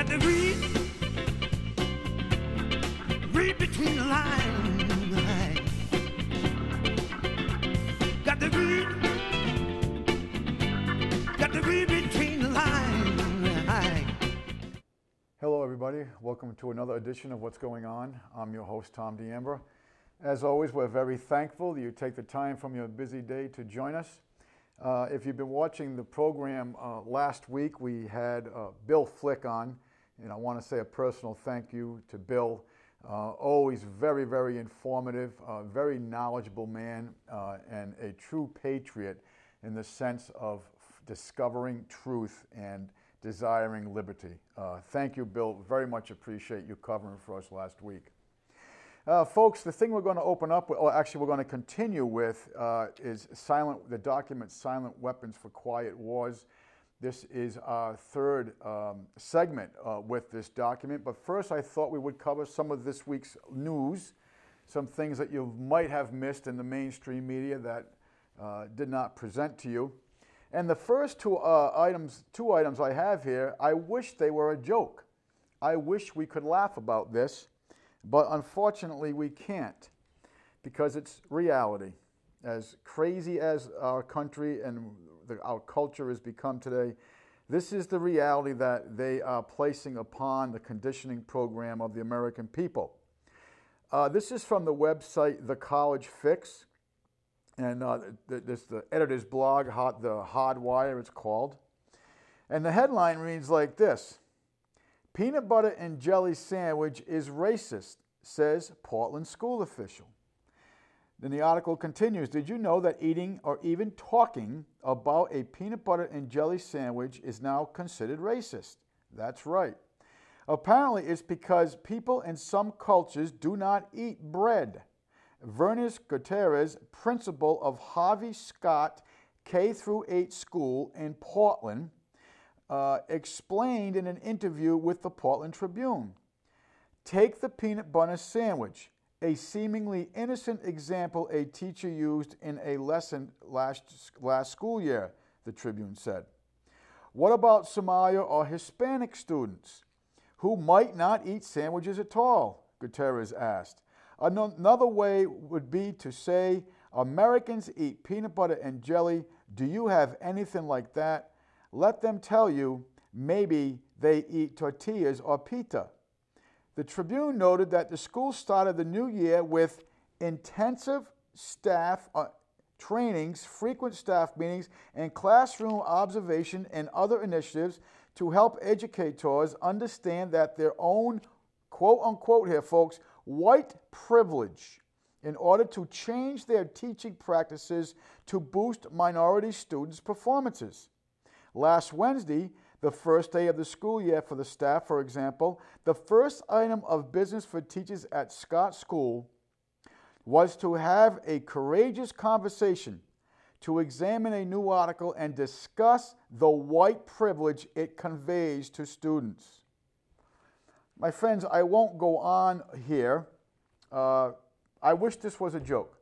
Got to read between the lines. Got to read between the lines. Hello everybody, welcome to another edition of What's Going On. I'm your host, Tom D'Ambra. As always, we're very thankful that you take the time from your busy day to join us. If you've been watching the program last week, we had Bill Flick on, and I want to say a personal thank you to Bill. Always very, very informative, very knowledgeable man, and a true patriot in the sense of discovering truth and desiring liberty. Thank you, Bill. Very much appreciate you covering for us last week. Folks, the thing we're going to open up with, or actually we're going to continue with, is the document Silent Weapons for Quiet Wars. This is our third segment with this document, but first I thought we would cover some of this week's news, some things that you might have missed in the mainstream media that did not present to you. And the first two items I have here, I wish they were a joke. I wish we could laugh about this. But unfortunately, we can't, because it's reality. As crazy as our country and our culture has become today, this is the reality that they are placing upon the conditioning program of the American people. This is from the website The College Fix, and this is the editor's blog, The Hardwire it's called. And the headline reads like this: "Peanut butter and jelly sandwich is racist, says Portland school official." Then the article continues, "Did you know that eating or even talking about a peanut butter and jelly sandwich is now considered racist?" That's right. Apparently it's because people in some cultures do not eat bread. Vernice Gutierrez, principal of Harvey Scott K-8 school in Portland, explained in an interview with the Portland Tribune. "Take the peanut butter sandwich, a seemingly innocent example a teacher used in a lesson last school year," the Tribune said. "What about Somalia or Hispanic students who might not eat sandwiches at all?" Gutierrez asked. "Another way would be to say, Americans eat peanut butter and jelly. Do you have anything like that? Let them tell you, maybe they eat tortillas or pita." The Tribune noted that the school started the new year with intensive staff trainings, frequent staff meetings, and classroom observation and other initiatives to help educators understand that their own, quote unquote here folks, white privilege in order to change their teaching practices to boost minority students' performances. Last Wednesday, the first day of the school year for the staff, for example, the first item of business for teachers at Scott School was to have a courageous conversation to examine a new article and discuss the white privilege it conveys to students. My friends, I won't go on here. I wish this was a joke.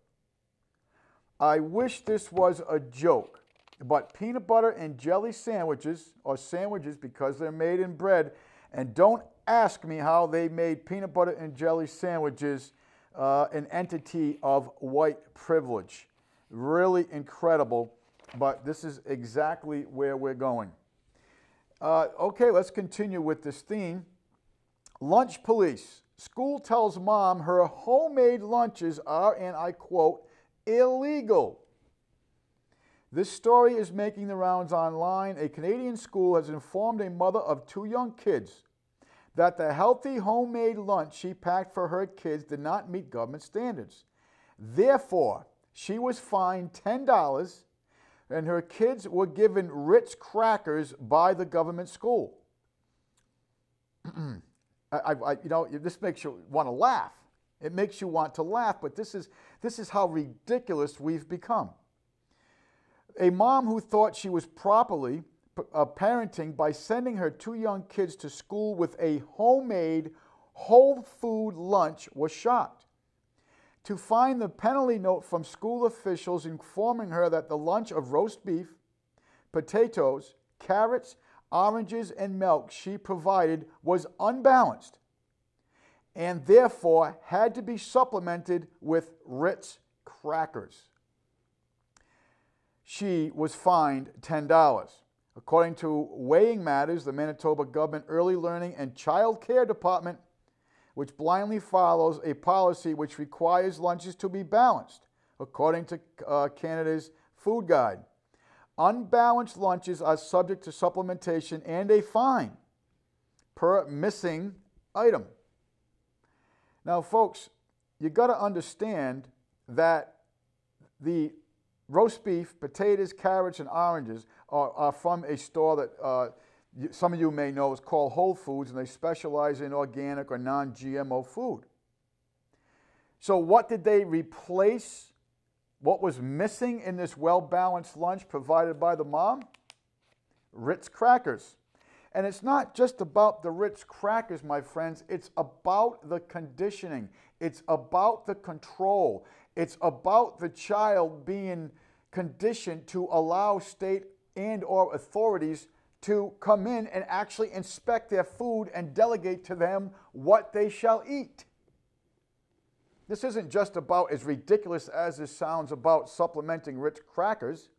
I wish this was a joke. But peanut butter and jelly sandwiches, or sandwiches because they're made in bread, and don't ask me how they made peanut butter and jelly sandwiches an entity of white privilege. Really incredible, but this is exactly where we're going. Okay, let's continue with this theme. Lunch police. School tells mom her homemade lunches are, and I quote, illegal. This story is making the rounds online. A Canadian school has informed a mother of two young kids that the healthy homemade lunch she packed for her kids did not meet government standards. Therefore, she was fined $10 and her kids were given Ritz crackers by the government school. This makes you want to laugh. It makes you want to laugh, but this is how ridiculous we've become. A mom who thought she was properly parenting by sending her two young kids to school with a homemade whole food lunch was shocked to find the penalty note from school officials informing her that the lunch of roast beef, potatoes, carrots, oranges and milk she provided was unbalanced and therefore had to be supplemented with Ritz crackers. She was fined $10. According to Weighing Matters, the Manitoba Government Early Learning and Child Care Department, which blindly follows a policy which requires lunches to be balanced, according to Canada's Food Guide. Unbalanced lunches are subject to supplementation and a fine per missing item. Now, folks, you got to understand that the roast beef, potatoes, carrots, and oranges are from a store that some of you may know is called Whole Foods, and they specialize in organic or non-GMO food. So what did they replace? What was missing in this well-balanced lunch provided by the mom? Ritz crackers. And it's not just about the Ritz crackers, my friends. It's about the conditioning. It's about the control. It's about the child being conditioned to allow state and or authorities to come in and actually inspect their food and delegate to them what they shall eat. This isn't just about, as ridiculous as this sounds, about supplementing Ritz crackers.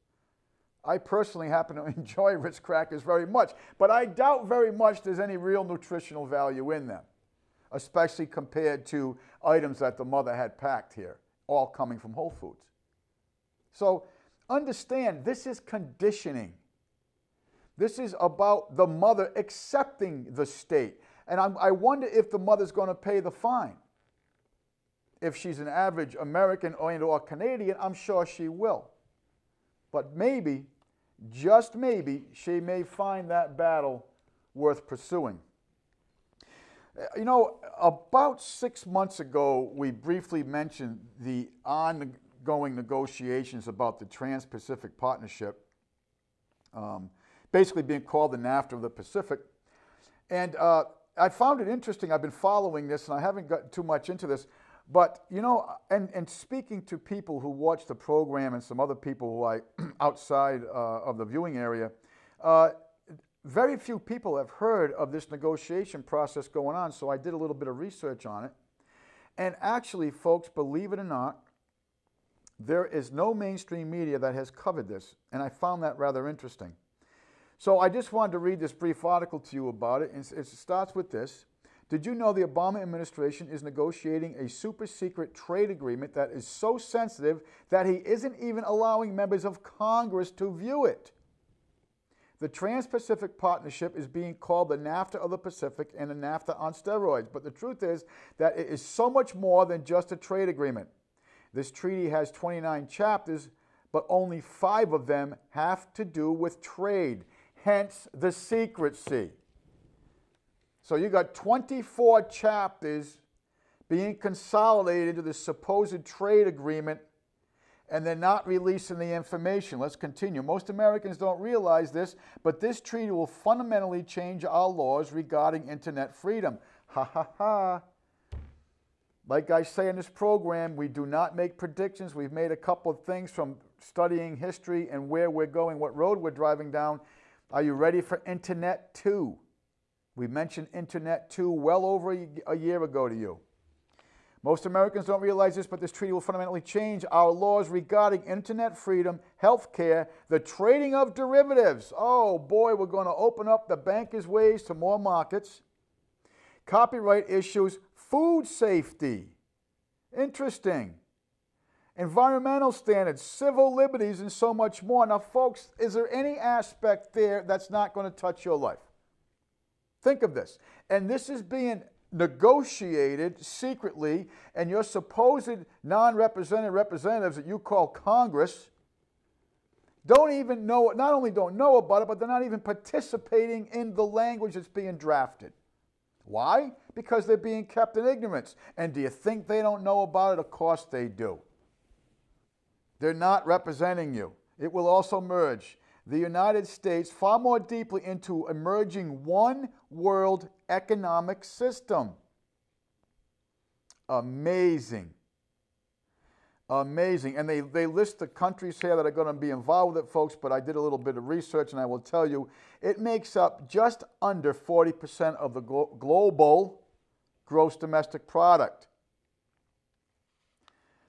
I personally happen to enjoy Ritz crackers very much, but I doubt very much there's any real nutritional value in them, especially compared to items that the mother had packed here, all coming from Whole Foods. So understand, this is conditioning. This is about the mother accepting the state. And I wonder if the mother's going to pay the fine. If she's an average American or Canadian, I'm sure she will. But maybe, just maybe, she may find that battle worth pursuing. You know, about 6 months ago, we briefly mentioned the ongoing negotiations about the Trans-Pacific Partnership, basically being called the NAFTA of the Pacific. And I found it interesting. I've been following this, and I haven't gotten too much into this. But, you know, and speaking to people who watch the program and some other people who I outside of the viewing area, very few people have heard of this negotiation process going on, so I did a little bit of research on it. And actually, folks, believe it or not, there is no mainstream media that has covered this, and I found that rather interesting. So I just wanted to read this brief article to you about it, and it starts with this. Did you know the Obama administration is negotiating a super secret trade agreement that is so sensitive that he isn't even allowing members of Congress to view it? The Trans-Pacific Partnership is being called the NAFTA of the Pacific and the NAFTA on steroids, but the truth is that it is so much more than just a trade agreement. This treaty has 29 chapters, but only 5 of them have to do with trade, hence the secrecy. So you got 24 chapters being consolidated into this supposed trade agreement, and they're not releasing the information. Let's continue. Most Americans don't realize this, but this treaty will fundamentally change our laws regarding internet freedom. Ha ha ha. Like I say in this program, we do not make predictions. We've made a couple of things from studying history and where we're going, what road we're driving down. Are you ready for Internet 2? We mentioned Internet 2 well over a year ago to you. Most Americans don't realize this, but this treaty will fundamentally change our laws regarding internet freedom, health care, the trading of derivatives. Oh boy, we're going to open up the bankers' ways to more markets. Copyright issues, food safety. Interesting. Environmental standards, civil liberties, and so much more. Now, folks, is there any aspect there that's not going to touch your life? Think of this. And this is being negotiated secretly, and your supposed non-represented representatives that you call Congress don't even know, not only don't know about it, but they're not even participating in the language that's being drafted. Why? Because they're being kept in ignorance. And do you think they don't know about it? Of course they do. They're not representing you. It will also merge the United States far more deeply into emerging one world economic system. Amazing. Amazing. And they list the countries here that are going to be involved with it, folks, but I did a little bit of research, and I will tell you, it makes up just under 40% of the global gross domestic product.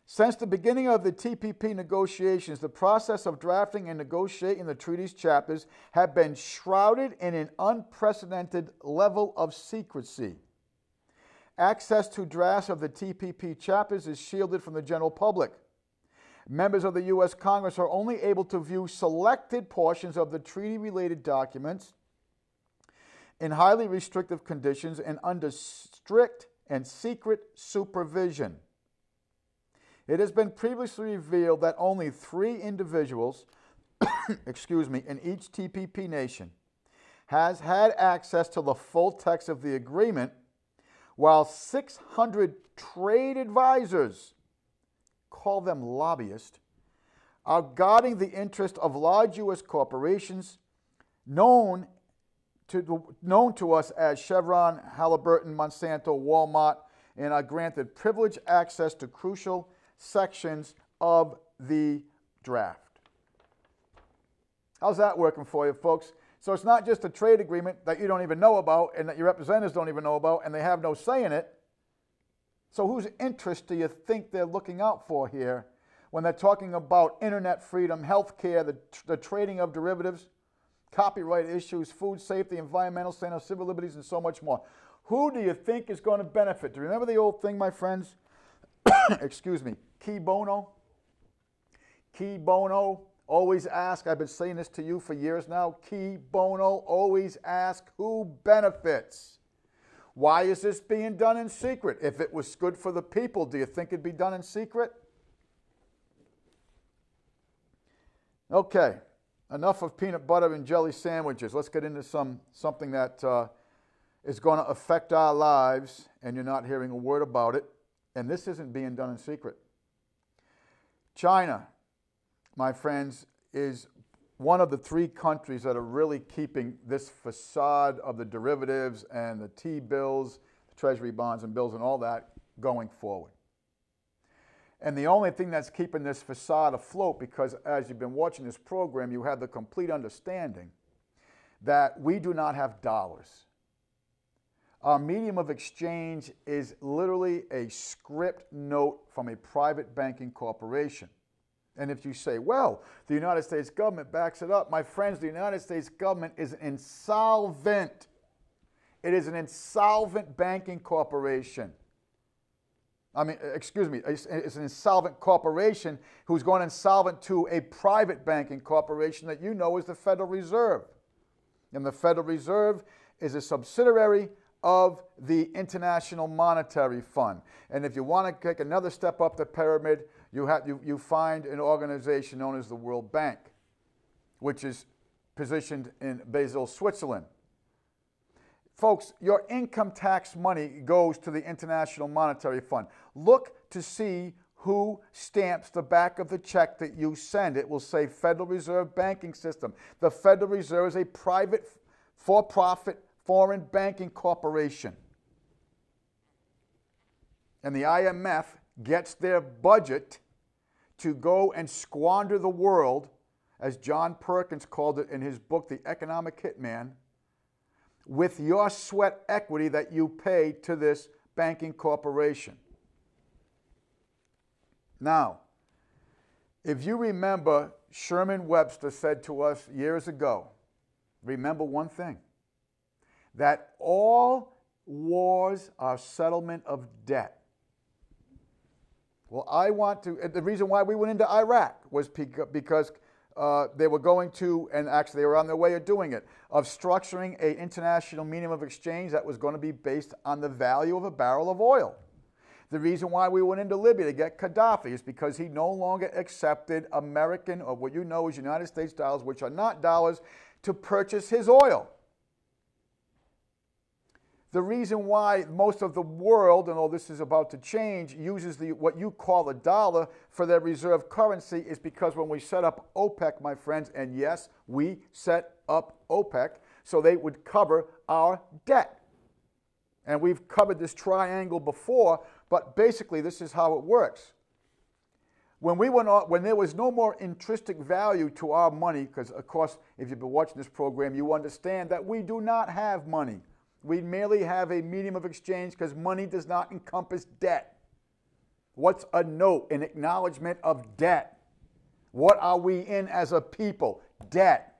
Since the beginning of the TPP negotiations, the process of drafting and negotiating the treaty's chapters have been shrouded in an unprecedented level of secrecy. Access to drafts of the TPP chapters is shielded from the general public. Members of the U.S. Congress are only able to view selected portions of the treaty-related documents in highly restrictive conditions and under strict and secret supervision. It has been previously revealed that only 3 individuals in each TPP nation has had access to the full text of the agreement, while 600 trade advisors, call them lobbyists, are guarding the interest of large U.S. corporations known to us as Chevron, Halliburton, Monsanto, Walmart, and are granted privileged access to crucial sections of the draft. How's that working for you, folks? So it's not just a trade agreement that you don't even know about and that your representatives don't even know about and they have no say in it. So whose interest do you think they're looking out for here when they're talking about internet freedom, health care, the trading of derivatives, copyright issues, food safety, environmental standards, civil liberties, and so much more? Who do you think is going to benefit? Do you remember the old thing, my friends? Excuse me. Qui bono? Qui bono? Always ask, I've been saying this to you for years now, qui bono, always ask who benefits. Why is this being done in secret? If it was good for the people, do you think it'd be done in secret? Okay, enough of peanut butter and jelly sandwiches. Let's get into something that is going to affect our lives, and you're not hearing a word about it, and this isn't being done in secret. China, my friends, is one of the 3 countries that are really keeping this facade of the derivatives and the T-bills, the treasury bonds and bills and all that going forward. And the only thing that's keeping this facade afloat, because as you've been watching this program, you have the complete understanding that we do not have dollars. Our medium of exchange is literally a script note from a private banking corporation. And if you say, well, the United States government backs it up, my friends, the United States government is insolvent. It is an insolvent banking corporation. It's an insolvent corporation who's gone insolvent to a private banking corporation that you know is the Federal Reserve. And the Federal Reserve is a subsidiary of the International Monetary Fund. And if you want to take another step up the pyramid, you find an organization known as the World Bank, which is positioned in Basel, Switzerland. Folks, your income tax money goes to the International Monetary Fund. Look to see who stamps the back of the check that you send. It will say Federal Reserve Banking System. The Federal Reserve is a private, for-profit, foreign banking corporation. And the IMF gets their budget to go and squander the world, as John Perkins called it in his book, The Economic Hitman, with your sweat equity that you pay to this banking corporation. Now, if you remember, Sherman Webster said to us years ago, remember one thing, that all wars are settlement of debt. Well, the reason why we went into Iraq was because they were going to, and actually they were on their way of doing it, of structuring an international medium of exchange that was going to be based on the value of a barrel of oil. The reason why we went into Libya to get Gaddafi is because he no longer accepted American, or what you know as United States dollars, which are not dollars, to purchase his oil. The reason why most of the world, and all this is about to change, uses what you call a dollar for their reserve currency is because when we set up OPEC, my friends, and yes, we set up OPEC, so they would cover our debt. And we've covered this triangle before, but basically this is how it works. when there was no more intrinsic value to our money, because of course, if you've been watching this program, you understand that we do not have money. We merely have a medium of exchange because money does not encompass debt. What's a note? An acknowledgement of debt. What are we in as a people? Debt.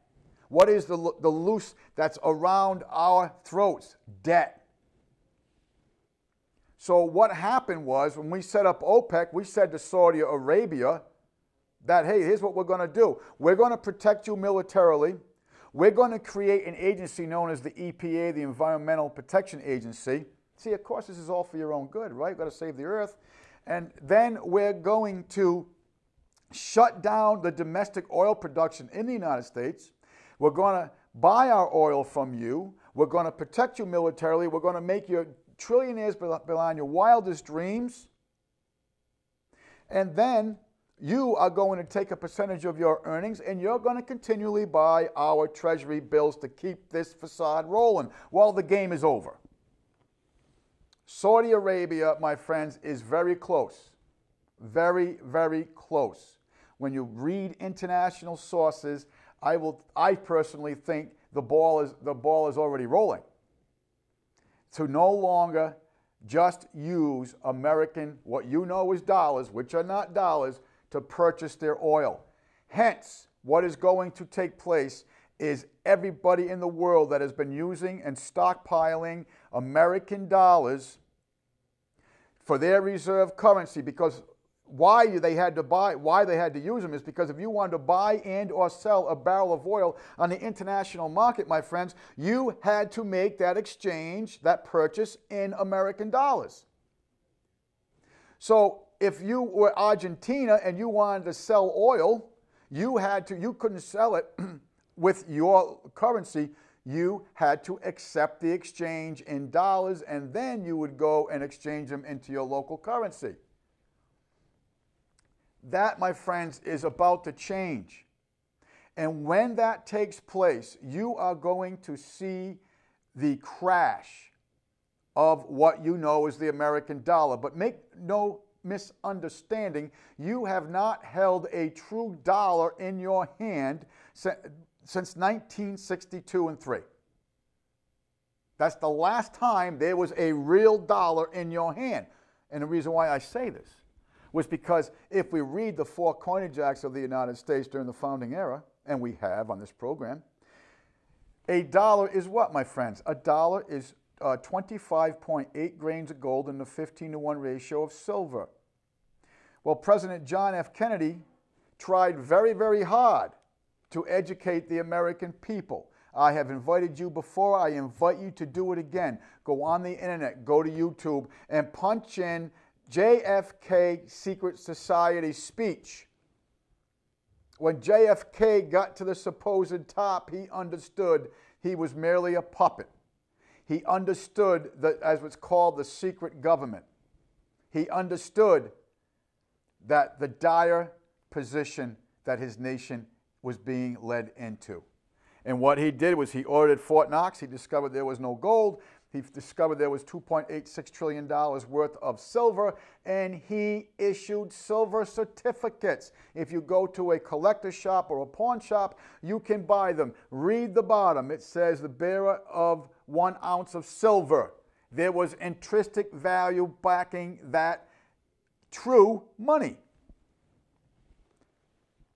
What is the noose that's around our throats? Debt. So what happened was, when we set up OPEC, we said to Saudi Arabia that, hey, here's what we're going to do. We're going to protect you militarily. We're going to create an agency known as the EPA, the Environmental Protection Agency. See, of course, this is all for your own good, right? We've got to save the earth. And then we're going to shut down the domestic oil production in the United States. We're going to buy our oil from you. We're going to protect you militarily. We're going to make you trillionaires beyond your wildest dreams. And then you are going to take a percentage of your earnings and you're going to continually buy our treasury bills to keep this facade rolling while the game is over. Saudi Arabia, my friends, is very close. Very, very close. When you read international sources, I personally think the ball is already rolling. To no longer just use American, what you know is dollars, which are not dollars, to purchase their oil. Hence, what is going to take place is everybody in the world that has been using and stockpiling American dollars for their reserve currency, because why they had to use them is because if you wanted to buy and or sell a barrel of oil on the international market, my friends, you had to make that exchange, that purchase in American dollars. So if you were Argentina and you wanted to sell oil, you couldn't sell it with your currency. You had to accept the exchange in dollars, and then you would go and exchange them into your local currency. That, my friends, is about to change. And when that takes place, you are going to see the crash of what you know as the American dollar. But make no misunderstanding, you have not held a true dollar in your hand since 1962 and 3. That's the last time there was a real dollar in your hand. And the reason why I say this was because if we read the 4 coinage acts of the United States during the founding era, and we have on this program, a dollar is what, my friends? A dollar is 25.8 grains of gold in the 15-to-1 ratio of silver. Well, President John F. Kennedy tried very, very hard to educate the American people. I have invited you before. I invite you to do it again. Go on the internet, go to YouTube, and punch in JFK Secret Society speech. When JFK got to the supposed top, he understood he was merely a puppet. He understood as what's called the secret government. He understood that the dire position that his nation was being led into. And what he did was he ordered Fort Knox. He discovered there was no gold. He discovered there was $2.86 trillion worth of silver, and he issued silver certificates. If you go to a collector shop or a pawn shop, you can buy them. Read the bottom. It says the bearer of 1 ounce of silver. There was intrinsic value backing that true money.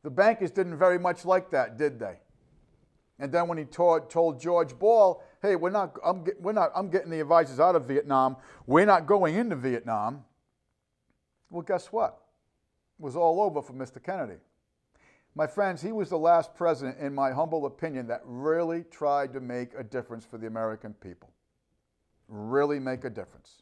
The bankers didn't very much like that, did they? And then when he told George Ball, hey, I'm getting the advisors out of Vietnam. We're not going into Vietnam. Well, guess what? It was all over for Mr. Kennedy. My friends, he was the last president, in my humble opinion, that really tried to make a difference for the American people. Really make a difference.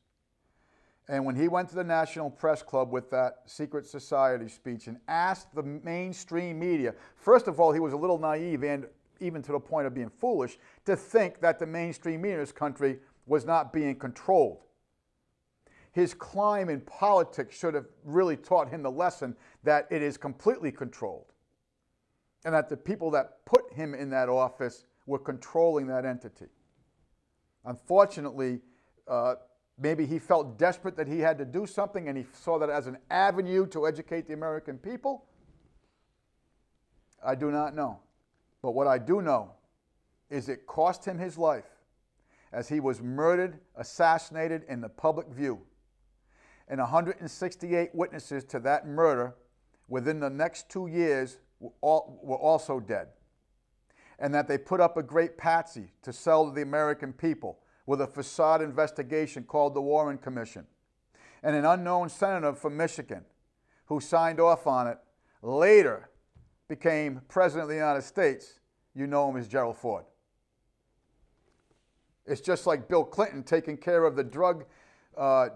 And when he went to the National Press Club with that secret society speech and asked the mainstream media, first of all, he was a little naive and even to the point of being foolish, to think that the mainstream media in this country was not being controlled. His climb in politics should have really taught him the lesson that it is completely controlled, and that the people that put him in that office were controlling that entity. Unfortunately, maybe he felt desperate that he had to do something and he saw that as an avenue to educate the American people. I do not know. But what I do know is it cost him his life as he was murdered, assassinated in the public view. And 168 witnesses to that murder within the next 2 years were also dead. And that they put up a great patsy to sell to the American people with a facade investigation called the Warren Commission. And an unknown senator from Michigan who signed off on it later became President of the United States. You know him as Gerald Ford. It's just like Bill Clinton taking care of the drug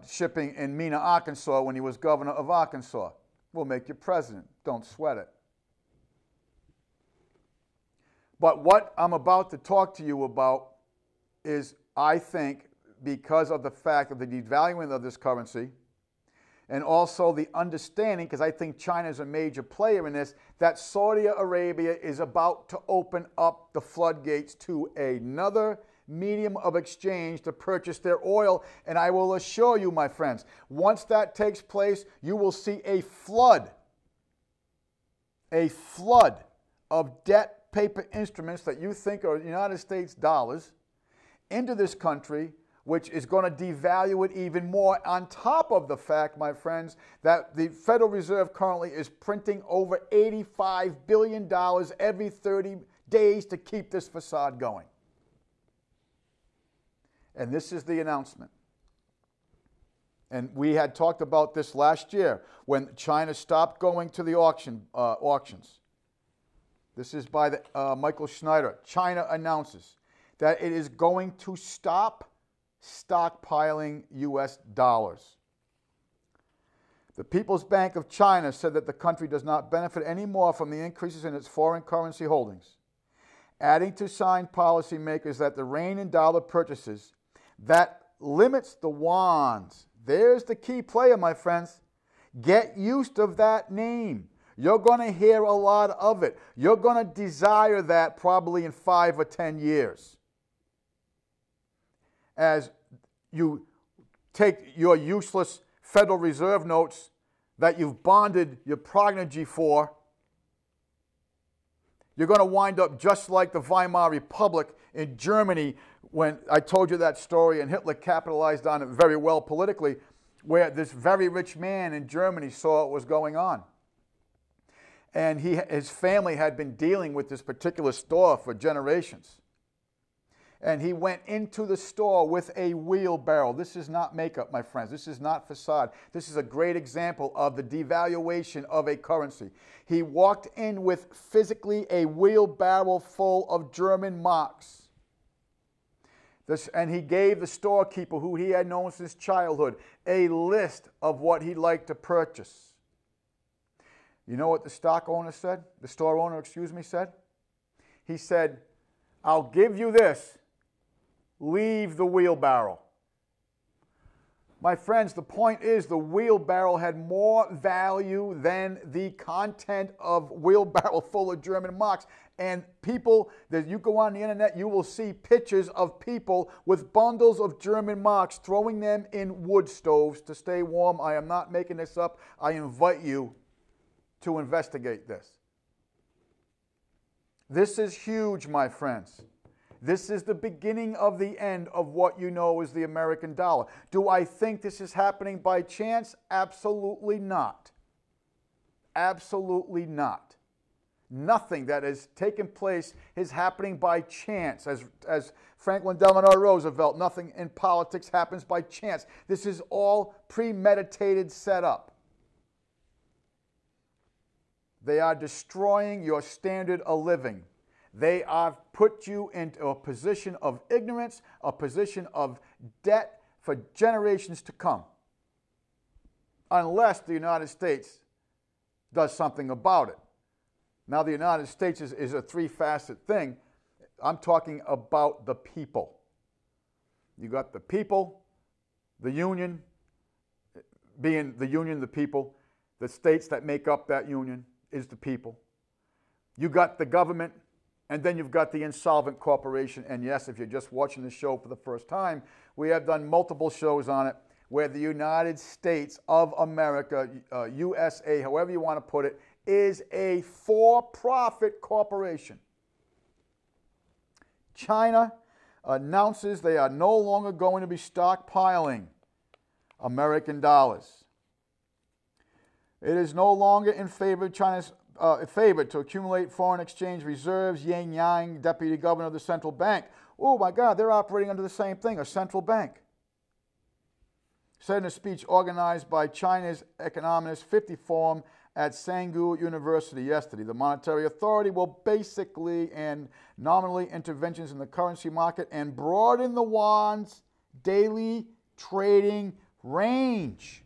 shipping in Mena, Arkansas when he was governor of Arkansas. We'll make you president. Don't sweat it. But what I'm about to talk to you about is, I think, because of the fact of the devaluing of this currency, and also the understanding, because I think China is a major player in this, that Saudi Arabia is about to open up the floodgates to another medium of exchange to purchase their oil. And I will assure you, my friends, once that takes place, you will see a flood of debt paper instruments that you think are United States dollars into this country, which is going to devalue it even more, on top of the fact, my friends, that the Federal Reserve currently is printing over $85 billion every 30 days to keep this facade going. And this is the announcement. And we had talked about this last year when China stopped going to the auctions. This is by Michael Schneider. China announces that it is going to stop stockpiling U.S. dollars. The People's Bank of China said that the country does not benefit any more from the increases in its foreign currency holdings, adding to sign policymakers that the rein in dollar purchases that limits the yuans. There's the key player, my friends. Get used to that name. You're going to hear a lot of it. You're going to desire that probably in 5 or 10 years. As you take your useless Federal Reserve notes that you've bonded your progeny for, you're going to wind up just like the Weimar Republic in Germany, when I told you that story and Hitler capitalized on it very well politically, where this very rich man in Germany saw what was going on. And his family had been dealing with this particular store for generations. And he went into the store with a wheelbarrow. This is not makeup, my friends. This is not facade. This is a great example of the devaluation of a currency. He walked in with physically a wheelbarrow full of German marks. And he gave the storekeeper, who he had known since childhood, a list of what he'd like to purchase. You know what the store owner said? He said, "I'll give you this. Leave the wheelbarrow." My friends, the point is the wheelbarrow had more value than the content of wheelbarrow full of German marks. And people, that you go on the internet, you will see pictures of people with bundles of German marks throwing them in wood stoves to stay warm. I am not making this up. I invite you to investigate this. This is huge, my friends. This is the beginning of the end of what you know as the American dollar. Do I think this is happening by chance? Absolutely not. Absolutely not. Nothing that has taken place is happening by chance. As Franklin Delano Roosevelt, nothing in politics happens by chance. This is all premeditated setup. They are destroying your standard of living. They have put you into a position of ignorance, a position of debt for generations to come. Unless the United States does something about it. Now, the United States is a three-faceted thing. I'm talking about the people. You got the people, the union, being the union, the people, the states that make up that union is the people. You got the government, And then you've got the insolvent corporation. And yes, if you're just watching the show for the first time, we have done multiple shows on it where the United States of America, USA, however you want to put it, is a for-profit corporation. China announces they are no longer going to be stockpiling American dollars. It is no longer in favor of China's favor to accumulate foreign exchange reserves. Yang Yang, deputy governor of the central bank. Oh my God, they're operating under the same thing, a central bank. Said in a speech organized by China's Economist 50 Forum at Sanggu University yesterday, the monetary authority will basically and nominally interventions in the currency market and broaden the yuan's daily trading range.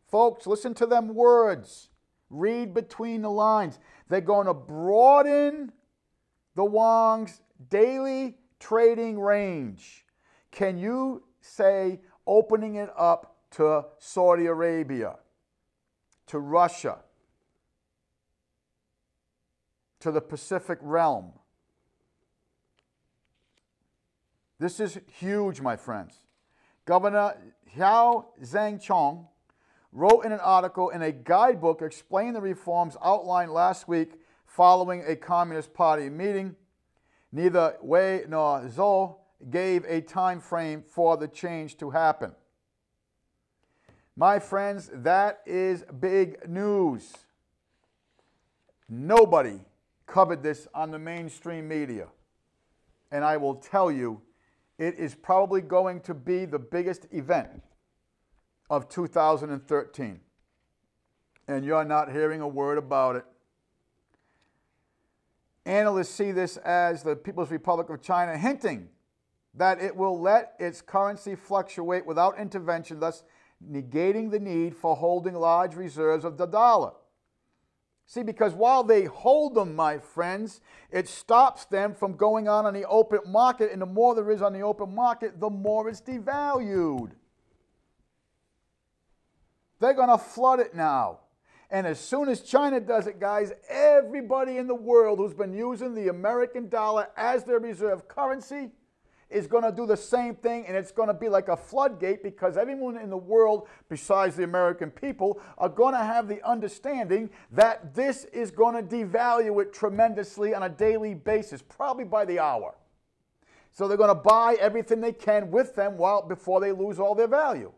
Folks, listen to them words. Read between the lines. They're going to broaden the yuan's daily trading range. Can you say opening it up to Saudi Arabia, to Russia, to the Pacific realm? This is huge, my friends. Governor Xiao Zhangchong wrote in an article in a guidebook explaining the reforms outlined last week following a Communist Party meeting. Neither Wei nor Zhou gave a time frame for the change to happen. My friends, that is big news. Nobody covered this on the mainstream media. And I will tell you, it is probably going to be the biggest event of 2013. And you're not hearing a word about it. Analysts see this as the People's Republic of China hinting that it will let its currency fluctuate without intervention, thus negating the need for holding large reserves of the dollar. See, because while they hold them, my friends, it stops them from going on the open market, and the more there is on the open market, the more it's devalued. They're going to flood it now. And as soon as China does it, guys, everybody in the world who's been using the American dollar as their reserve currency is going to do the same thing, and it's going to be like a floodgate, because everyone in the world besides the American people are going to have the understanding that this is going to devalue it tremendously on a daily basis, probably by the hour. So they're going to buy everything they can with them before they lose all their value.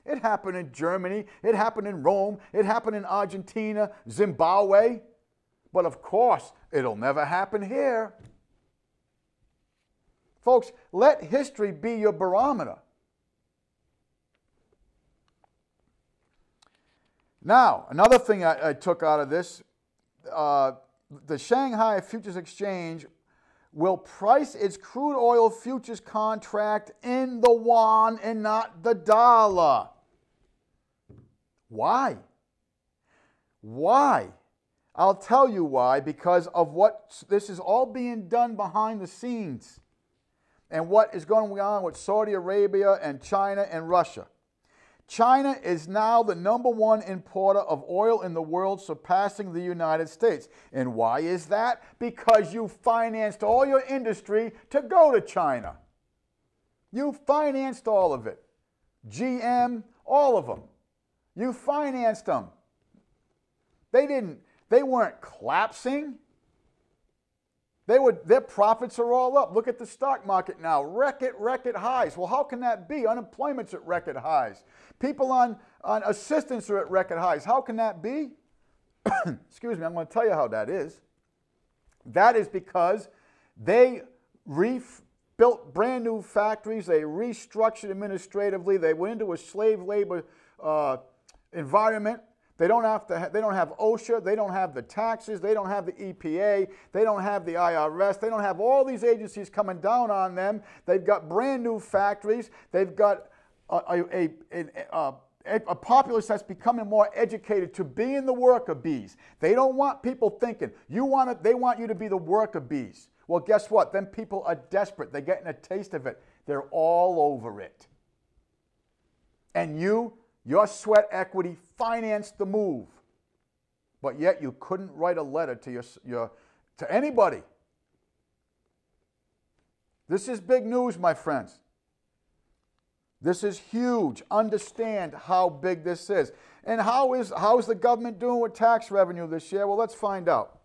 It happened in Germany, it happened in Rome, it happened in Argentina, Zimbabwe, but of course, it'll never happen here. Folks, let history be your barometer. Now, another thing I took out of this, the Shanghai Futures Exchange will price its crude oil futures contract in the yuan and not the dollar. Why? Why? I'll tell you why, because of what this is all being done behind the scenes and what is going on with Saudi Arabia and China and Russia. China is now the #1 importer of oil in the world, surpassing the United States. And why is that? Because you financed all your industry to go to China. You financed all of it. GM, all of them. You financed them. They weren't collapsing. Their profits are all up. Look at the stock market now, record highs. Well, how can that be? Unemployment's at record highs. People on assistance are at record highs. How can that be? Excuse me, I'm going to tell you how that is. That is because they built brand new factories. They restructured administratively. They went into a slave labor environment. They don't have OSHA, they don't have the taxes, they don't have the EPA, they don't have the IRS, they don't have all these agencies coming down on them. They've got brand new factories. They've got a populace that's becoming more educated to be in the worker bees. They don't want people thinking, they want you to be the worker bees. Well, guess what? Then people are desperate. They're getting a taste of it. They're all over it. And your sweat equity financed the move, but yet you couldn't write a letter to to anybody. This is big news, my friends. This is huge. Understand how big this is. And how is the government doing with tax revenue this year? Well, let's find out.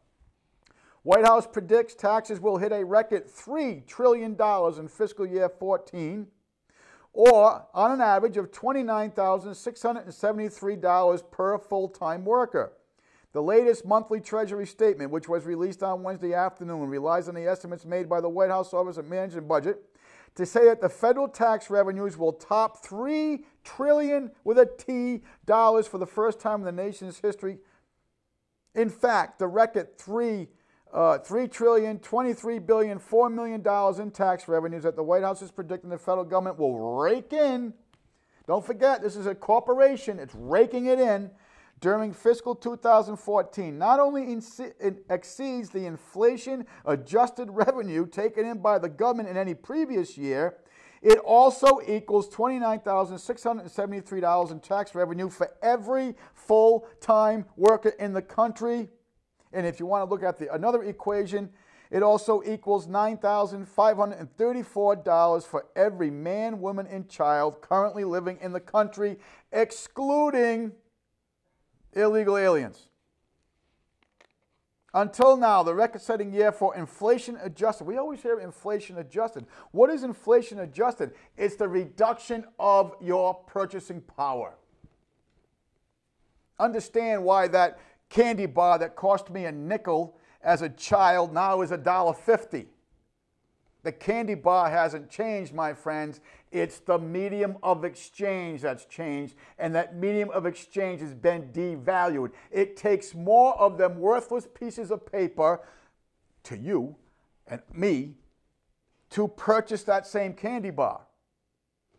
White House predicts taxes will hit a record $3 trillion in fiscal year 14, or on an average of $29,673 per full-time worker. The latest monthly Treasury statement, which was released on Wednesday afternoon, relies on the estimates made by the White House Office of Management Budget to say that the federal tax revenues will top $3 trillion with a T dollars for the first time in the nation's history. In fact, the record $3 trillion, $23 billion, $4 million in tax revenues that the White House is predicting the federal government will rake in. Don't forget, this is a corporation. It's raking it in during fiscal 2014. Not only exceeds the inflation-adjusted revenue taken in by the government in any previous year, it also equals $29,673 in tax revenue for every full-time worker in the country. And if you want to look at another equation, it also equals $9,534 for every man, woman, and child currently living in the country, excluding illegal aliens. Until now, the record-setting year for inflation-adjusted. We always hear inflation-adjusted. What is inflation-adjusted? It's the reduction of your purchasing power. Understand why that candy bar that cost me a nickel as a child now is $1.50. The candy bar hasn't changed, my friends. It's the medium of exchange that's changed, and that medium of exchange has been devalued. It takes more of them worthless pieces of paper to you and me to purchase that same candy bar.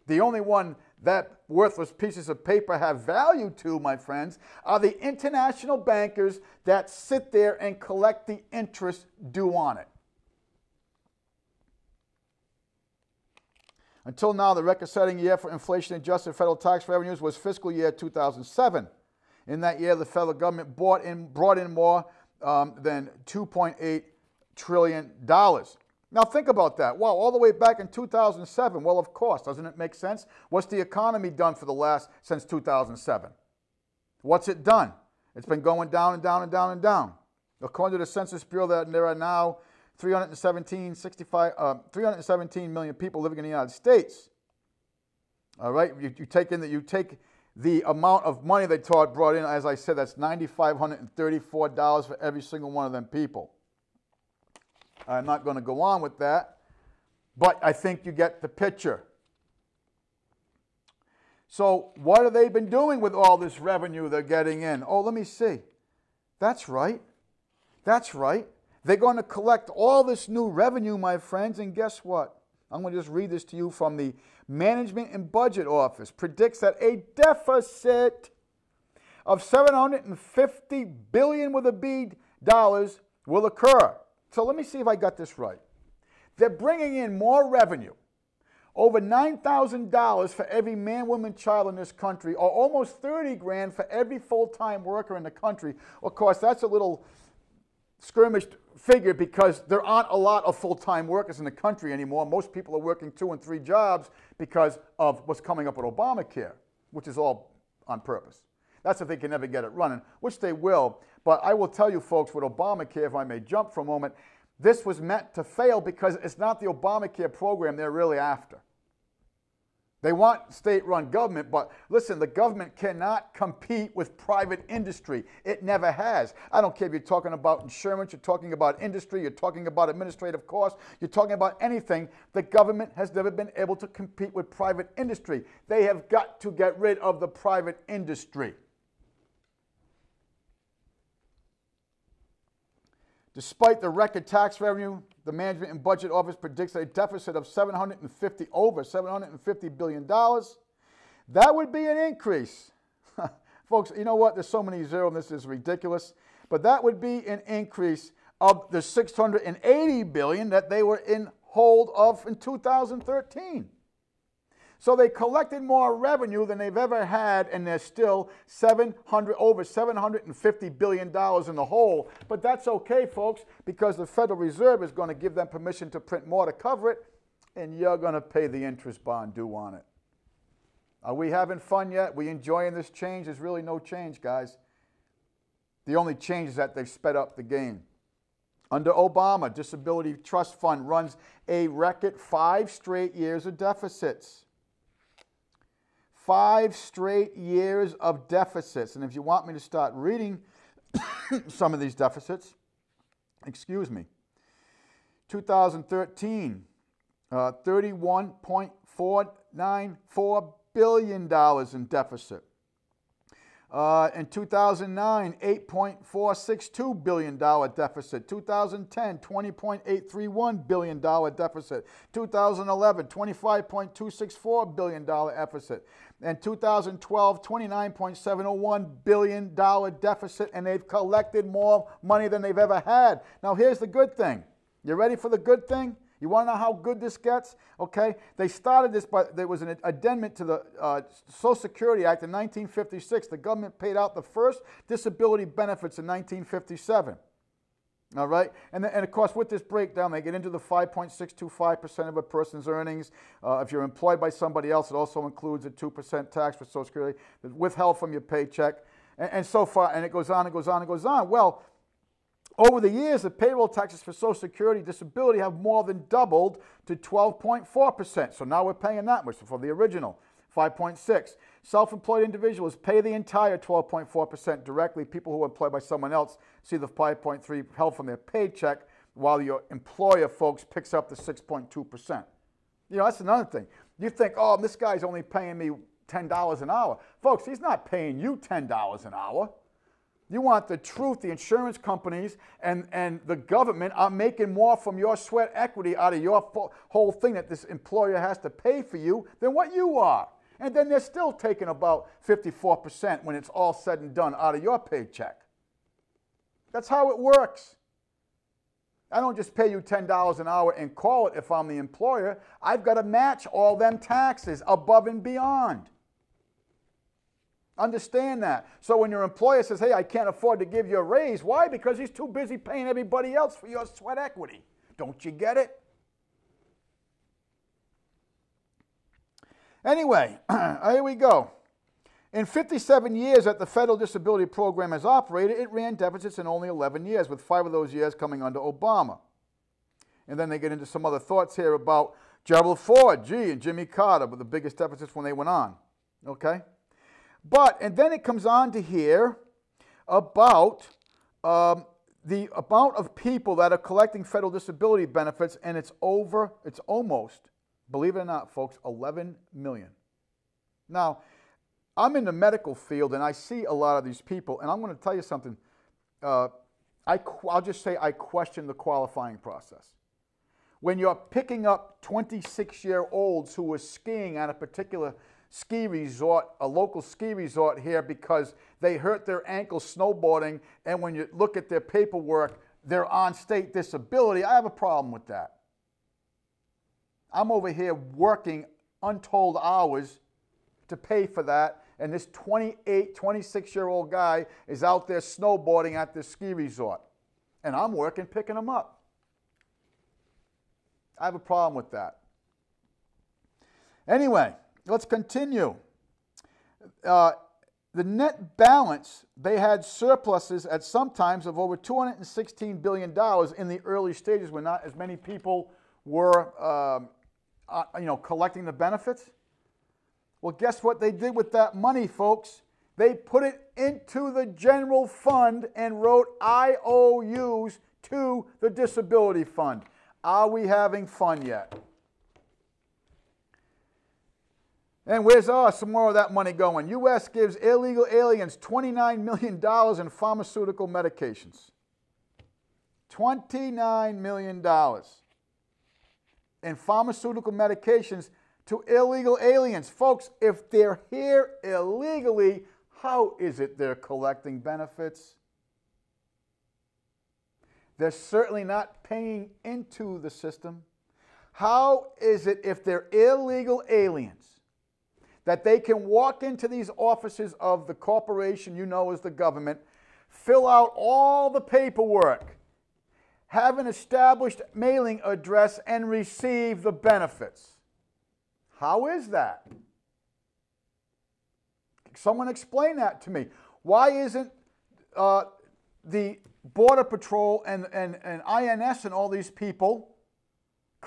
The only one that worthless pieces of paper have value to, my friends, are the international bankers that sit there and collect the interest due on it. Until now, the record-setting year for inflation-adjusted federal tax revenues was fiscal year 2007. In that year, the federal government brought in more than $2.8 trillion. Now think about that. Wow, all the way back in 2007. Well, of course, doesn't it make sense? What's the economy done for since 2007? What's it done? It's been going down and down and down and down. According to the Census Bureau, there are now 317 million people living in the United States. All right, you take the amount of money they brought in. As I said, that's $9,534 for every single one of them people. I'm not going to go on with that, but I think you get the picture. So what have they been doing with all this revenue they're getting in? Oh, let me see. That's right. That's right. They're going to collect all this new revenue, my friends, and guess what? I'm going to just read this to you from the Management and Budget Office. Predicts that a deficit of $750 billion with a B dollars will occur. So let me see if I got this right. They're bringing in more revenue, over $9,000 for every man, woman, child in this country, or almost $30,000 for every full-time worker in the country. Of course, that's a little skirmished figure because there aren't a lot of full-time workers in the country anymore. Most people are working 2 and 3 jobs because of what's coming up with Obamacare, which is all on purpose. That's if they can ever get it running, which they will. But I will tell you folks, with Obamacare, if I may jump for a moment, this was meant to fail because it's not the Obamacare program they're really after. They want state-run government, but listen, the government cannot compete with private industry. It never has. I don't care if you're talking about insurance, you're talking about industry, you're talking about administrative costs, you're talking about anything. The government has never been able to compete with private industry. They have got to get rid of the private industry. Despite the record tax revenue, the Management and Budget Office predicts a deficit of over $750 billion. That would be an increase. Folks, you know what? There's so many zeros, this is ridiculous. But that would be an increase of the $680 billion that they were in hold of in 2013. So they collected more revenue than they've ever had, and they're still over $750 billion in the hole. But that's okay, folks, because the Federal Reserve is going to give them permission to print more to cover it, and you're going to pay the interest bond due on it. Are we having fun yet? We enjoying this change? There's really no change, guys. The only change is that they've sped up the game. Under Obama, Disability Trust Fund runs a record 5 straight years of deficits. 5 straight years of deficits. And if you want me to start reading some of these deficits, excuse me. 2013, $31.494 billion in deficit. In 2009, $8.462 billion deficit. 2010, $20.831 billion deficit. 2011, $25.264 billion deficit. And 2012, $29.701 billion deficit, and they've collected more money than they've ever had. Now, here's the good thing. You ready for the good thing? You want to know how good this gets? Okay, they started this, but there was an addendum to the Social Security Act in 1956. The government paid out the first disability benefits in 1957. All right, and of course, with this breakdown, they get into the 5.625% of a person's earnings. If you're employed by somebody else, it also includes a 2% tax for Social Security that's withheld from your paycheck, and so far, and it goes on and goes on and goes on. Well, over the years, the payroll taxes for Social Security disability have more than doubled to 12.4%. So now we're paying that much for the original, 5.6. Self-employed individuals pay the entire 12.4% directly. People who are employed by someone else see the 5.3 held from their paycheck, while your employer, folks, picks up the 6.2%. You know, that's another thing. You think, oh, this guy's only paying me $10 an hour. Folks, he's not paying you $10 an hour. You want the truth. The insurance companies and the government are making more from your sweat equity out of your whole thing that this employer has to pay for you than what you are. And then they're still taking about 54% when it's all said and done out of your paycheck. That's how it works. I don't just pay you $10 an hour and call it if I'm the employer. I've got to match all them taxes above and beyond. Understand that. So when your employer says, hey, I can't afford to give you a raise, why? Because he's too busy paying everybody else for your sweat equity. Don't you get it? Anyway, here we go. In 57 years that the federal disability program has operated, it ran deficits in only 11 years, with 5 of those years coming under Obama. And then they get into some other thoughts here about Gerald Ford, and Jimmy Carter, with the biggest deficits when they went on. Okay? But, and then it comes on to here about the amount of people that are collecting federal disability benefits, and it's almost, believe it or not, folks, 11 million. Now, I'm in the medical field, and I see a lot of these people, and I'm going to tell you something. I'll just say I question the qualifying process. When you're picking up 26-year-olds who are skiing at a particular ski resort, a local ski resort here, because they hurt their ankle snowboarding, and when you look at their paperwork, they're on state disability, I have a problem with that. I'm over here working untold hours to pay for that, and this 26-year-old guy is out there snowboarding at this ski resort, and I'm working picking him up. I have a problem with that. Anyway, let's continue. The net balance, they had surpluses at some times of over $216 billion in the early stages when not as many people were collecting the benefits. Well, guess what they did with that money, folks? They put it into the general fund and wrote IOUs to the disability fund. Are we having fun yet? And where's some more of that money going? U.S. gives illegal aliens $29 million in pharmaceutical medications. $29 million in pharmaceutical medications to illegal aliens. Folks, if they're here illegally, how is it they're collecting benefits? They're certainly not paying into the system. How is it if they're illegal aliens that they can walk into these offices of the corporation you know as the government, fill out all the paperwork, have an established mailing address, and receive the benefits. How is that? Someone explain that to me. Why isn't the Border Patrol and INS and all these people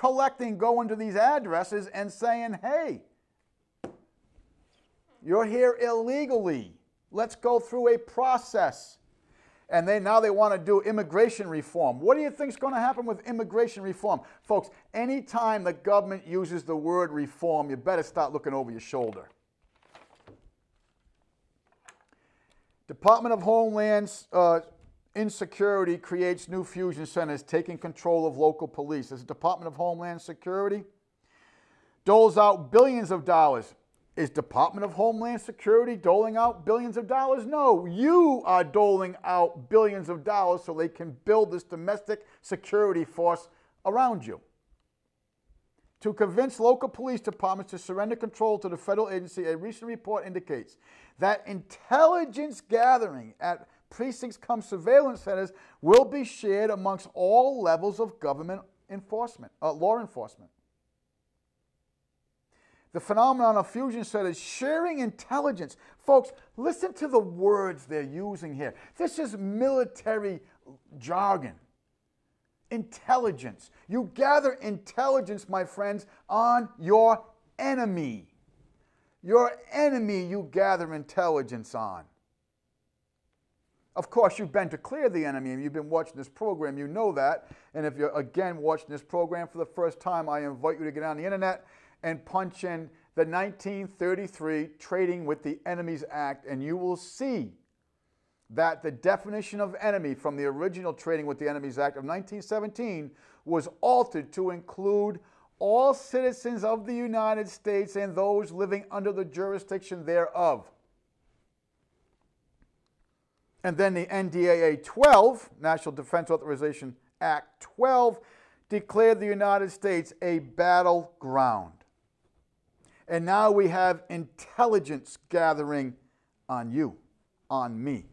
going to these addresses and saying, hey, you're here illegally. Let's go through a process. And now they want to do immigration reform. What do you think is going to happen with immigration reform? Folks, anytime the government uses the word reform, you better start looking over your shoulder. Department of Homeland Insecurity creates new fusion centers, taking control of local police. As the Department of Homeland Security doles out billions of dollars. Is Department of Homeland Security doling out billions of dollars? No, you are doling out billions of dollars so they can build this domestic security force around you. To convince local police departments to surrender control to the federal agency, a recent report indicates that intelligence gathering at precincts cum surveillance centers will be shared amongst all levels of government enforcement, law enforcement. The phenomenon of fusion centers sharing intelligence. Folks, listen to the words they're using here. This is military jargon. Intelligence. You gather intelligence, my friends, on your enemy. Your enemy you gather intelligence on. Of course, you've been to clear the enemy, and you've been watching this program, you know that. And if you're, again, watching this program for the first time, I invite you to get on the internet and punch in the 1933 Trading with the Enemies Act, and you will see that the definition of enemy from the original Trading with the Enemies Act of 1917 was altered to include all citizens of the United States and those living under the jurisdiction thereof. And then the NDAA 12, National Defense Authorization Act 12, declared the United States a battleground. And now we have intelligence gathering on you, on me,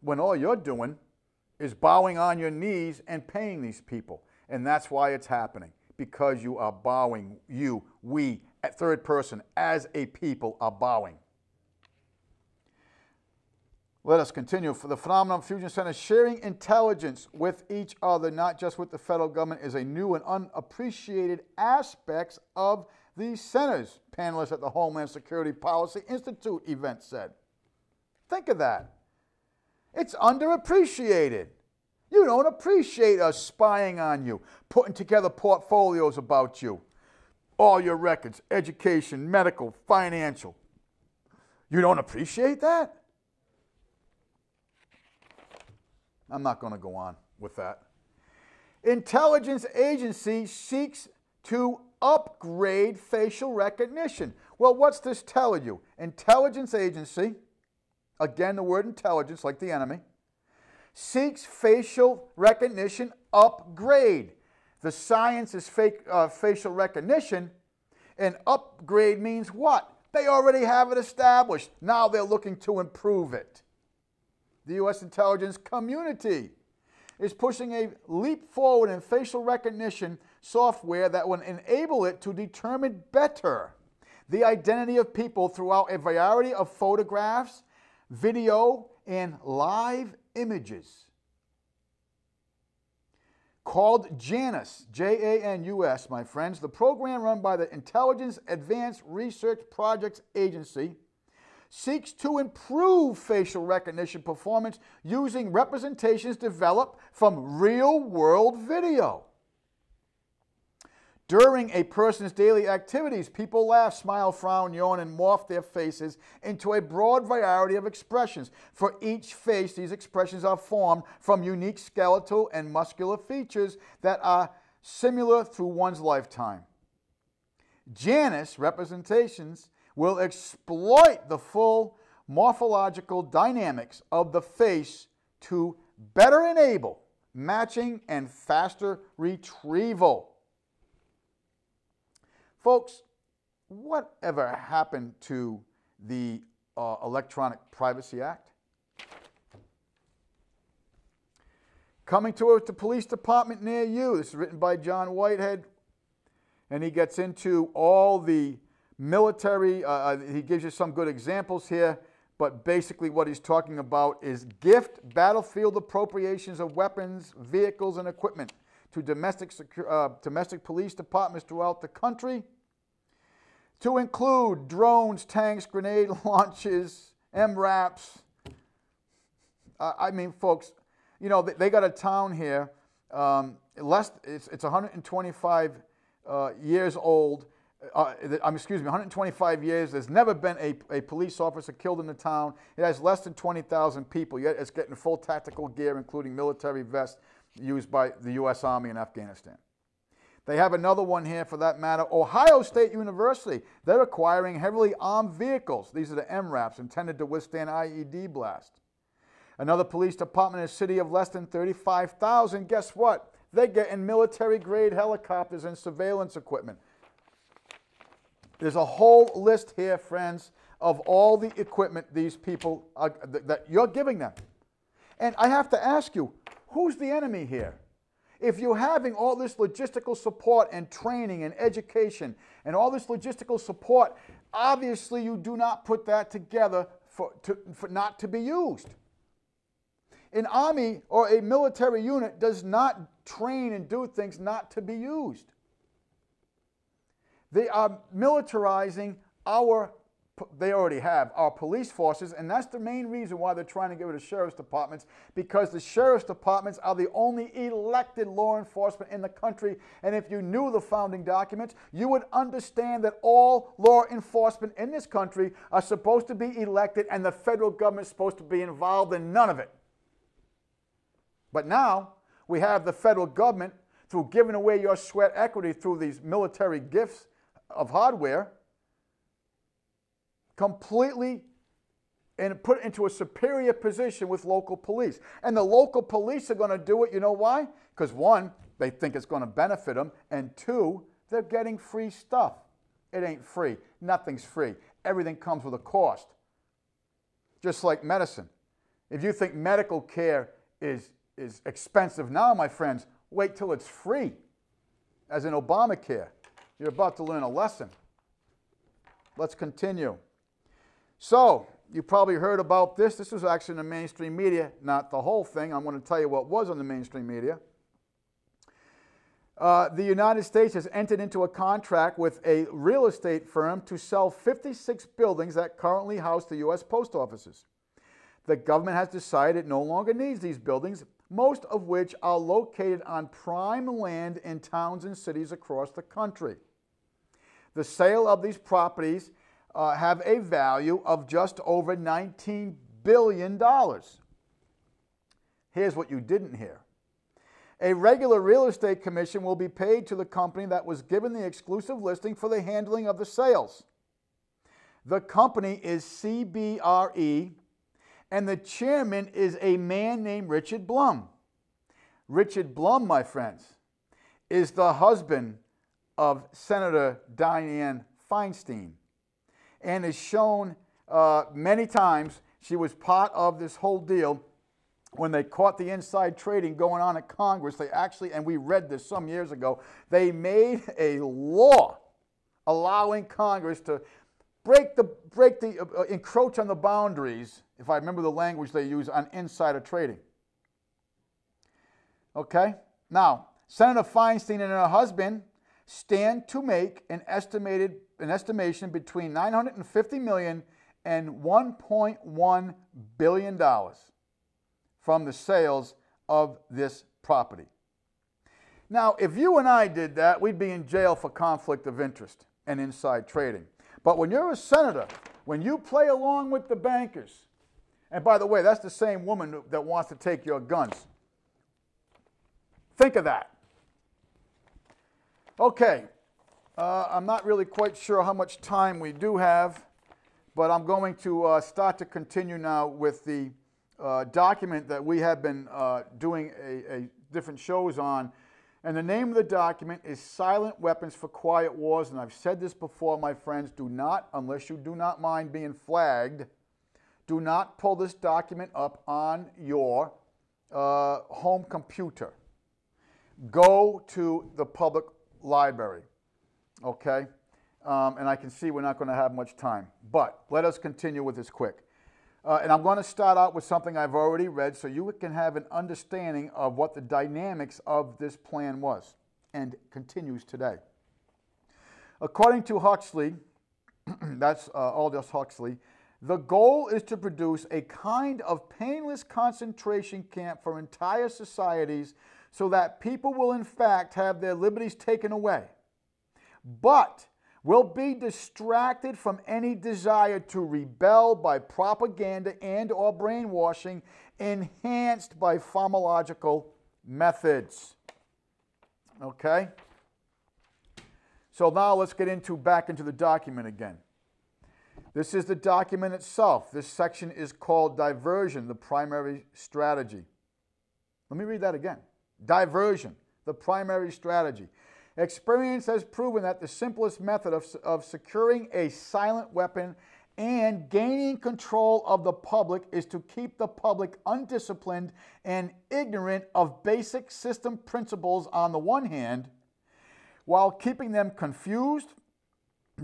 when all you're doing is bowing on your knees and paying these people. And that's why it's happening, because you are bowing, we, at third person, as a people, are bowing. Let us continue. For the phenomenon of fusion centers sharing intelligence with each other, not just with the federal government, is a new and unappreciated aspect of these centers, panelists at the Homeland Security Policy Institute event said. Think of that. It's underappreciated. You don't appreciate us spying on you, putting together portfolios about you, all your records, education, medical, financial. You don't appreciate that? I'm not going to go on with that. Intelligence agency seeks to upgrade facial recognition. Well, what's this telling you? Intelligence agency, again the word intelligence like the enemy, seeks facial recognition upgrade. The science is facial recognition, and upgrade means what? They already have it established. Now they're looking to improve it. The U.S. intelligence community is pushing a leap forward in facial recognition software that will enable it to determine better the identity of people throughout a variety of photographs, video, and live images. Called JANUS, J-A-N-U-S, my friends, the program run by the Intelligence Advanced Research Projects Agency seeks to improve facial recognition performance using representations developed from real-world video. During a person's daily activities, people laugh, smile, frown, yawn, and morph their faces into a broad variety of expressions. For each face, these expressions are formed from unique skeletal and muscular features that are similar through one's lifetime. JANUS representations will exploit the full morphological dynamics of the face to better enable matching and faster retrieval. Folks, whatever happened to the Electronic Privacy Act? Coming to the police department near you. This is written by John Whitehead, and he gets into all the military. He gives you some good examples here, but basically what he's talking about is gift battlefield appropriations of weapons, vehicles, and equipment to domestic police departments throughout the country, to include drones, tanks, grenade launches, MRAPs. I mean, folks, you know, they got a town here, it's 125 years old. Excuse me, 125 years. There's never been a police officer killed in the town. It has less than 20,000 people, yet it's getting full tactical gear, including military vests used by the U.S. Army in Afghanistan. They have another one here, for that matter. Ohio State University, they're acquiring heavily armed vehicles. These are the MRAPs, intended to withstand IED blast. Another police department in a city of less than 35,000, guess what? They're getting military-grade helicopters and surveillance equipment. There's a whole list here, friends, of all the equipment these people that you're giving them. And I have to ask you, who's the enemy here? If you're having all this logistical support and training and education and all this logistical support, obviously you do not put that together for not to be used. An army or a military unit does not train and do things not to be used. They are militarizing they already have our police forces, and that's the main reason why they're trying to get rid of sheriff's departments, because the sheriff's departments are the only elected law enforcement in the country. And if you knew the founding documents, you would understand that all law enforcement in this country are supposed to be elected, and the federal government is supposed to be involved in none of it. But now we have the federal government, through giving away your sweat equity through these military gifts of hardware, completely and put into a superior position with local police. And the local police are going to do it, you know why? Because one, they think it's going to benefit them, and two, they're getting free stuff. It ain't free. Nothing's free. Everything comes with a cost. Just like medicine. If you think medical care is expensive now, my friends, wait till it's free. As in Obamacare. You're about to learn a lesson. Let's continue. So, you probably heard about this. This was actually in the mainstream media, not the whole thing. I'm going to tell you what was on the mainstream media. The United States has entered into a contract with a real estate firm to sell 56 buildings that currently house the U.S. post offices. The government has decided it no longer needs these buildings, most of which are located on prime land in towns and cities across the country. The sale of these properties have a value of just over $19 billion. Here's what you didn't hear. A regular real estate commission will be paid to the company that was given the exclusive listing for the handling of the sales. The company is CBRE, and the chairman is a man named Richard Blum. Richard Blum, my friends, is the husband of Senator Dianne Feinstein, and is shown many times. She was part of this whole deal when they caught the inside trading going on at Congress. They actually, and we read this some years ago, they made a law allowing Congress to encroach on the boundaries, if I remember the language they use, on insider trading. Okay? Now, Senator Feinstein and her husband stand to make an estimation between $950 million and $1.1 billion from the sales of this property. Now, if you and I did that, we'd be in jail for conflict of interest and inside trading. But when you're a senator, when you play along with the bankers, and by the way, that's the same woman that wants to take your guns. Think of that. Okay, I'm not really quite sure how much time we do have, but I'm going to start to continue now with the document that we have been doing different shows on. And the name of the document is Silent Weapons for Quiet Wars. And I've said this before, my friends, do not, unless you do not mind being flagged, do not pull this document up on your home computer. Go to the public library, okay? And I can see we're not going to have much time. But let us continue with this quick. And I'm going to start out with something I've already read so you can have an understanding of what the dynamics of this plan was and continues today. According to Huxley, that's Aldous Huxley, the goal is to produce a kind of painless concentration camp for entire societies so that people will in fact have their liberties taken away, but will be distracted from any desire to rebel by propaganda and or brainwashing enhanced by pharmacological methods. Okay? So now let's get back into the document again. This is the document itself. This section is called Diversion, the Primary Strategy. Let me read that again. Diversion, the primary strategy. Experience has proven that the simplest method of securing a silent weapon and gaining control of the public is to keep the public undisciplined and ignorant of basic system principles on the one hand, while keeping them confused,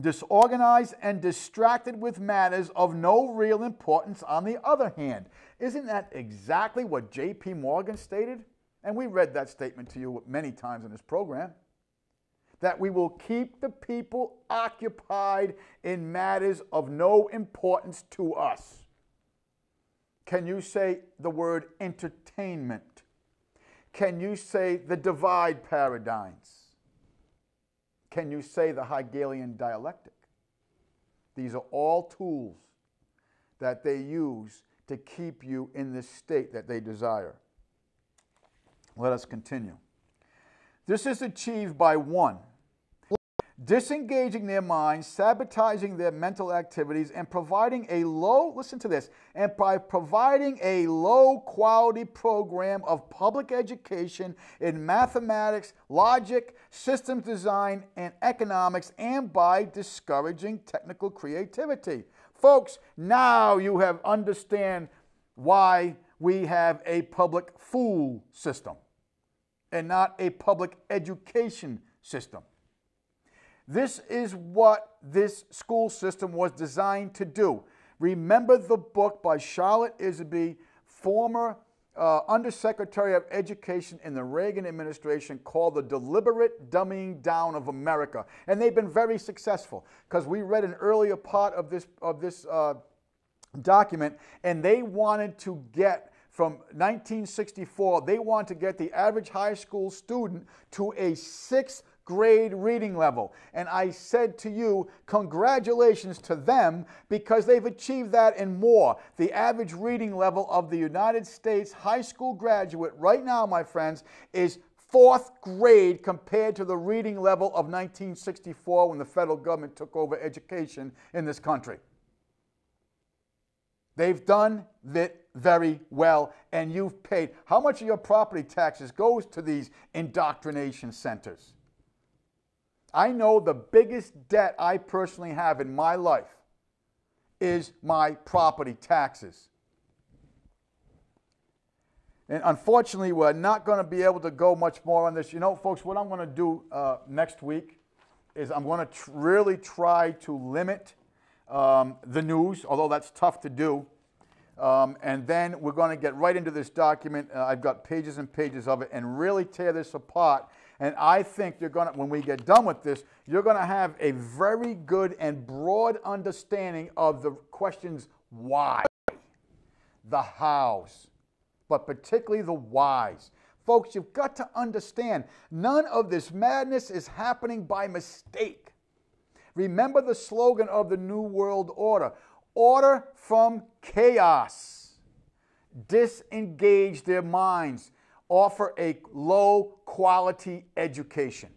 disorganized, and distracted with matters of no real importance on the other hand. Isn't that exactly what J.P. Morgan stated? And we read that statement to you many times in this program. That we will keep the people occupied in matters of no importance to us. Can you say the word entertainment? Can you say the divide paradigms? Can you say the Hegelian dialectic? These are all tools that they use to keep you in this state that they desire. Let us continue. This is achieved by 1, disengaging their minds, sabotaging their mental activities, and providing a listen to this, and by providing a low-quality program of public education in mathematics, logic, systems design, and economics, and by discouraging technical creativity. Folks, now you have understand why we have a public fool system and not a public education system. This is what this school system was designed to do. Remember the book by Charlotte Iserbyt, former Undersecretary of Education in the Reagan administration, called The Deliberate Dumbing Down of America. And they've been very successful because we read an earlier part of this document, and they wanted to get from 1964, they want to get the average high school student to a 6th grade reading level. And I said to you, congratulations to them, because they've achieved that and more. The average reading level of the United States high school graduate right now, my friends, is 4th grade compared to the reading level of 1964 when the federal government took over education in this country. They've done it very well, and you've paid. How much of your property taxes goes to these indoctrination centers? I know the biggest debt I personally have in my life is my property taxes. And unfortunately, we're not going to be able to go much more on this. You know, folks, what I'm going to do next week is I'm going to really try to limit the news, although that's tough to do. And then we're going to get right into this document. I've got pages and pages of it, and really tear this apart. And I think you're going to, when we get done with this, you're going to have a very good and broad understanding of the questions why, the hows, but particularly the whys. Folks, you've got to understand, none of this madness is happening by mistake. Remember the slogan of the New World Order: order from chaos. Disengage their minds. Offer a low-quality education.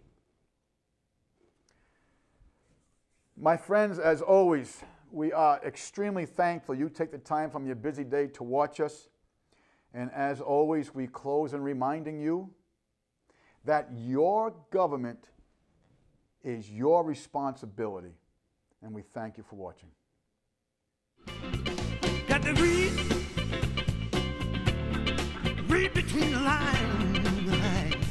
My friends, as always, we are extremely thankful you take the time from your busy day to watch us. And as always, we close in reminding you that your government is your responsibility. And we thank you for watching. Got to read between the lines.